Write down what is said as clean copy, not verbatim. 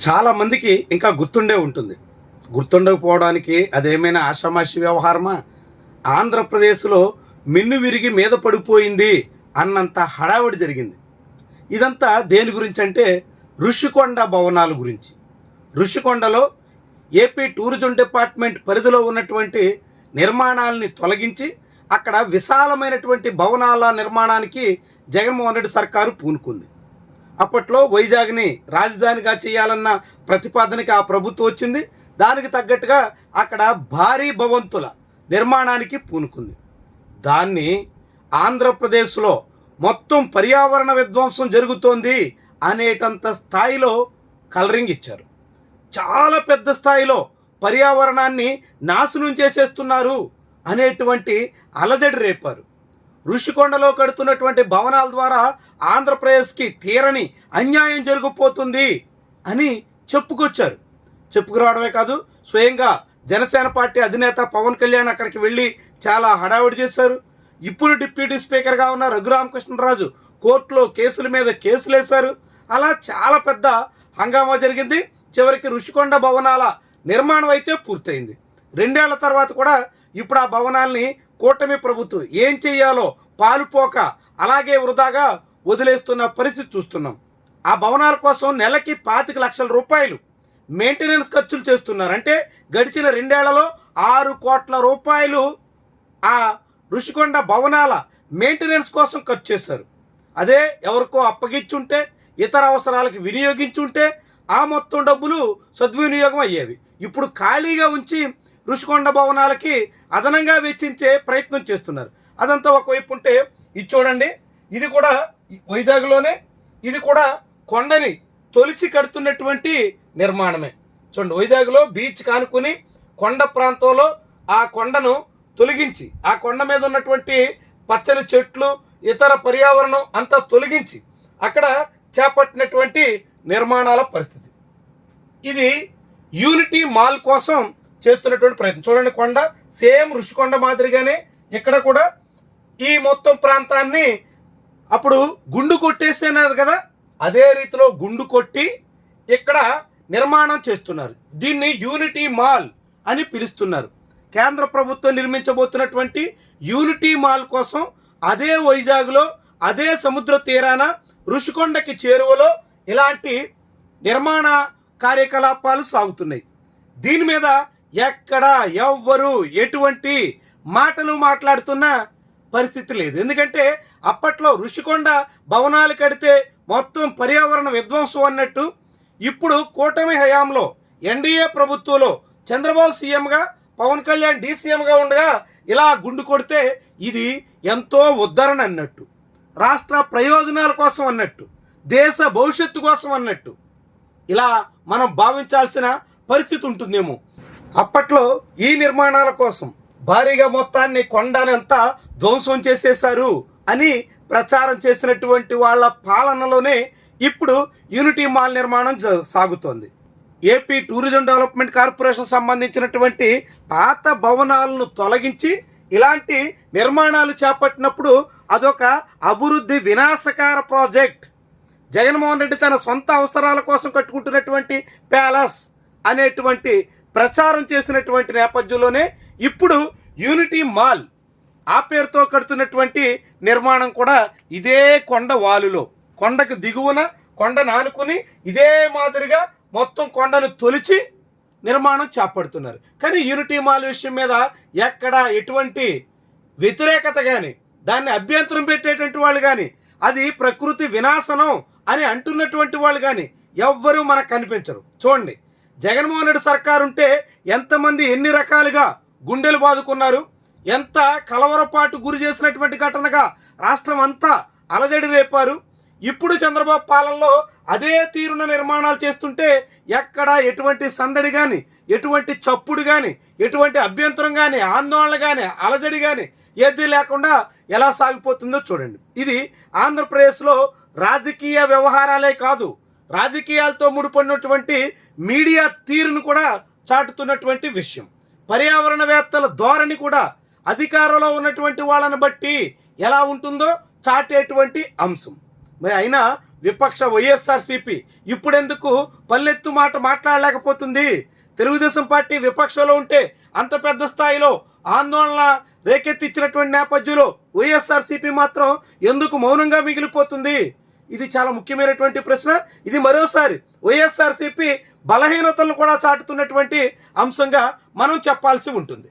చాలామందికి ఇంకా గుర్తుండే ఉంటుంది. గుర్తుండకపోవడానికి అదేమైనా ఆషామాషి వ్యవహారమా? ఆంధ్రప్రదేశ్లో మిన్ను విరిగి మీద పడిపోయింది అన్నంత హడావిడి జరిగింది. ఇదంతా దేని గురించి అంటే ఋషికొండ భవనాల గురించి. ఋషికొండలో ఏపీ టూరిజం డిపార్ట్మెంట్ పరిధిలో ఉన్నటువంటి నిర్మాణాలని తొలగించి అక్కడ విశాలమైనటువంటి భవనాల నిర్మాణానికి జగన్మోహన్ రెడ్డి సర్కారు పూనుకుంది. అప్పట్లో వైజాగ్ని రాజధానిగా చేయాలన్న ప్రతిపాదనకి ఆ ప్రభుత్వం వచ్చింది. దానికి తగ్గట్టుగా అక్కడ భారీ భవంతుల నిర్మాణానికి పూనుకుంది. దాన్ని ఆంధ్రప్రదేశ్లో మొత్తం పర్యావరణ విధ్వంసం జరుగుతోంది అనేటంత స్థాయిలో కలరింగ్ ఇచ్చారు. చాలా పెద్ద స్థాయిలో పర్యావరణాన్ని నాశనం చేసేస్తున్నారు అనేటువంటి అలజడి రేపారు. ఋషికొండలో కడుతున్నటువంటి భవనాల ద్వారా ఆంధ్రప్రదేశ్కి తీరని అన్యాయం జరిగిపోతుంది అని చెప్పుకొచ్చారు. చెప్పుకురావడమే కాదు, స్వయంగా జనసేన పార్టీ అధినేత పవన్ కళ్యాణ్ అక్కడికి వెళ్ళి చాలా హడావిడి చేశారు. ఇప్పుడు డిప్యూటీ స్పీకర్గా ఉన్న రఘురామకృష్ణరాజు కోర్టులో కేసుల మీద కేసులు వేశారు. అలా చాలా పెద్ద హంగామా జరిగింది. చివరికి ఋషికొండ భవనాల నిర్మాణం అయితే పూర్తయింది. 2 ఏళ్ల తర్వాత కూడా ఇప్పుడు ఆ భవనాల్ని కూటమి ప్రభుత్వం ఏం చెయ్యాలో పాలుపోక అలాగే వృధాగా వదిలేస్తున్న పరిస్థితి చూస్తున్నాం. ఆ భవనాల కోసం నెలకి 25 లక్షల రూపాయలు మెయింటెనెన్స్ ఖర్చులు చేస్తున్నారు. అంటే గడిచిన 2 ఏళ్లలో 6 కోట్ల రూపాయలు ఆ ఋషికొండ భవనాల మెయింటెనెన్స్ కోసం ఖర్చు చేశారు. అదే ఎవరికో అప్పగించుంటే, ఇతర అవసరాలకు వినియోగించుంటే ఆ మొత్తం డబ్బులు సద్వినియోగం అయ్యేవి. ఇప్పుడు ఖాళీగా ఉంచి ఋషికొండ భవనాలకి అదనంగా వెచ్చించే ప్రయత్నం చేస్తున్నారు. అదంతా ఒకవైపు ఉంటే, ఇది చూడండి, ఇది కూడా వైజాగ్లోనే, ఇది కూడా కొండని తొలిచి కడుతున్నటువంటి నిర్మాణమే. చూడండి, వైజాగ్లో బీచ్ కానుకొని కొండ ప్రాంతంలో ఆ కొండను తొలగించి, ఆ కొండ మీద ఉన్నటువంటి పచ్చని చెట్లు, ఇతర పర్యావరణం అంతా తొలగించి అక్కడ చేపట్టినటువంటి నిర్మాణాల పరిస్థితి. ఇది యూనిటీ మాల్ కోసం చేస్తున్నటువంటి ప్రయత్నం. చూడండి, కొండ సేమ్ ఋషికొండ మాదిరిగానే ఇక్కడ కూడా ఈ మొత్తం ప్రాంతాన్ని అప్పుడు గుండు కొట్టేస్తున్నారు కదా, అదే రీతిలో గుండు కొట్టి ఇక్కడ నిర్మాణం చేస్తున్నారు. దీన్ని యూనిటీ మాల్ అని పిలుస్తున్నారు. కేంద్ర ప్రభుత్వం నిర్మించబోతున్నటువంటి యూనిటీ మాల్ కోసం అదే వైజాగ్లో, అదే సముద్ర తీరాన ఋషికొండకి చేరువలో ఇలాంటి నిర్మాణ కార్యకలాపాలు సాగుతున్నాయి. దీని మీద ఎక్కడ ఎవ్వరు ఎటువంటి మాటలు మాట్లాడుతున్న పరిస్థితి లేదు. ఎందుకంటే అప్పట్లో ఋషికొండ భవనాలు కడితే మొత్తం పర్యావరణ విధ్వంసం అన్నట్టు, ఇప్పుడు కూటమి హయాంలో ఎన్డీఏ ప్రభుత్వంలో చంద్రబాబు సీఎంగా, పవన్ కళ్యాణ్ డీసీఎంగా ఉండగా ఇలా గుండు కొడితే ఇది ఎంతో ఉద్ధరణ అన్నట్టు, రాష్ట్ర ప్రయోజనాల కోసం అన్నట్టు, దేశ భవిష్యత్తు కోసం అన్నట్టు ఇలా మనం భావించాల్సిన పరిస్థితి ఉంటుందేమో. అప్పట్లో ఈ నిర్మాణాల కోసం భారీగా మొత్తాన్ని కొండనంతా ధ్వంసం చేసేశారు అని ప్రచారం చేసినటువంటి వాళ్ళ పాలనలోనే ఇప్పుడు యూనిటీ మాల్ నిర్మాణం సాగుతోంది. ఏపీ టూరిజం డెవలప్మెంట్ కార్పొరేషన్ సంబంధించినటువంటి పాత భవనాలను తొలగించి ఇలాంటి నిర్మాణాలు చేపట్టినప్పుడు అదొక అభివృద్ధి వినాశకార ప్రాజెక్ట్. జగన్మోహన్ రెడ్డి తన సొంత అవసరాల కోసం కట్టుకుంటున్నటువంటి ప్యాలెస్ అనేటువంటి ప్రచారం చేసినటువంటి నేపథ్యంలోనే ఇప్పుడు యూనిటీ మాల్ ఆ పేరుతో కడుతున్నటువంటి నిర్మాణం కూడా ఇదే కొండ వాలులో, కొండకు దిగువన, కొండను ఆనుకుని ఇదే మాదిరిగా మొత్తం కొండను తొలిచి నిర్మాణం చేపడుతున్నారు. కానీ యూనిటీ మాల్ విషయం మీద ఎక్కడ ఎటువంటి వ్యతిరేకత కానీ, దాన్ని అభ్యంతరం పెట్టేటువంటి వాళ్ళు కానీ, అది ప్రకృతి వినాశనం అని అంటున్నటువంటి వాళ్ళు కానీ ఎవ్వరూ మనకు కనిపించరు. చూడండి, జగన్మోహన్ రెడ్డి సర్కారు ఉంటే ఎంతమంది ఎన్ని రకాలుగా గుండెలు బాదుకున్నారు, ఎంత కలవరపాటు గురి చేసినటువంటి ఘటనగా రాష్ట్రం అంతా అలజడి రేపారు. ఇప్పుడు చంద్రబాబు పాలనలో అదే తీరున నిర్మాణాలు చేస్తుంటే ఎక్కడ ఎటువంటి సందడి కానీ, ఎటువంటి చప్పుడు కానీ, ఎటువంటి అభ్యంతరం కానీ, ఆందోళన కానీ, అలజడి కానీ ఏది లేకుండా ఎలా సాగిపోతుందో చూడండి. ఇది ఆంధ్రప్రదేశ్లో రాజకీయ వ్యవహారాలే కాదు, రాజకీయాలతో ముడిపడినటువంటి మీడియా తీరును కూడా చాటుతున్నటువంటి విషయం. పర్యావరణవేత్తల ధోరణి కూడా అధికారంలో ఉన్నటువంటి వాళ్ళని బట్టి ఎలా ఉంటుందో చాటేటువంటి అంశం. మరి అయినా విపక్ష వైఎస్ఆర్సీపీ ఇప్పుడెందుకు పల్లెత్తు మాట మాట్లాడలేకపోతుంది? తెలుగుదేశం పార్టీ విపక్షంలో ఉంటే అంత పెద్ద స్థాయిలో ఆందోళన రేకెత్తించినటువంటి నేపథ్యంలో వైఎస్ఆర్సీపీ మాత్రం ఎందుకు మౌనంగా మిగిలిపోతుంది? ఇది చాలా ముఖ్యమైనటువంటి ప్రశ్న. ఇది మరోసారి వైఎస్ఆర్సీపీ బలహీనతలను కూడా చాటుతున్నటువంటి అంశంగా మనం చెప్పాల్సి ఉంటుంది.